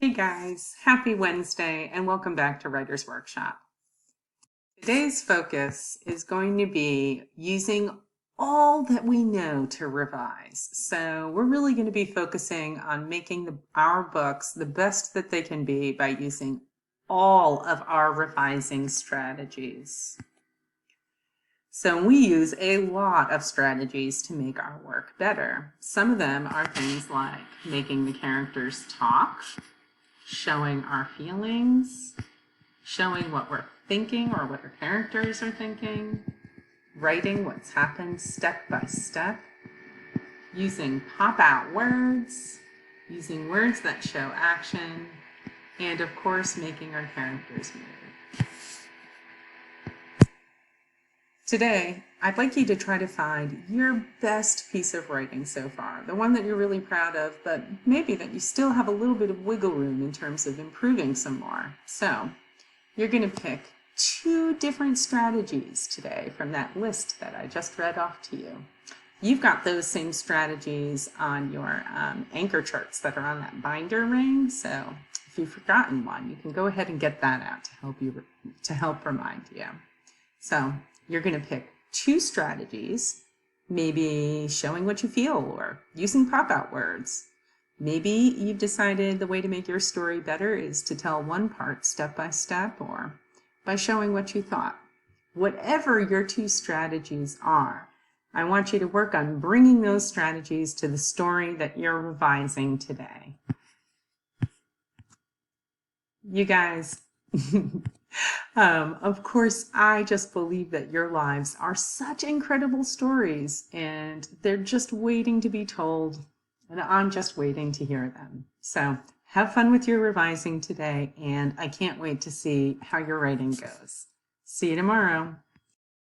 Hey guys, happy Wednesday and welcome back to Writer's Workshop. Today's focus is going to be using all that we know to revise. So we're really going to be focusing on making our books the best that they can be by using all of our revising strategies. So we use a lot of strategies to make our work better. Some of them are things like making the characters talk, showing our feelings, showing what we're thinking or what our characters are thinking, writing what's happened step by step, using pop-out words, using words that show action, and of course making our characters move. Today, I'd like you to try to find your best piece of writing so far, the one that you're really proud of, but maybe that you still have a little bit of wiggle room in terms of improving some more. So you're going to pick 2 different strategies today from that list that I just read off to you. You've got those same strategies on your anchor charts that are on that binder ring, so if you've forgotten one, you can go ahead and get that out to help remind you. So you're going to pick 2 strategies, maybe showing what you feel or using pop-out words. Maybe you've decided the way to make your story better is to tell one part step by step or by showing what you thought. Whatever your 2 strategies are, I want you to work on bringing those strategies to the story that you're revising today. You guys, of course, I just believe that your lives are such incredible stories and they're just waiting to be told, and I'm just waiting to hear them. So have fun with your revising today, and I can't wait to see how your writing goes. See you tomorrow.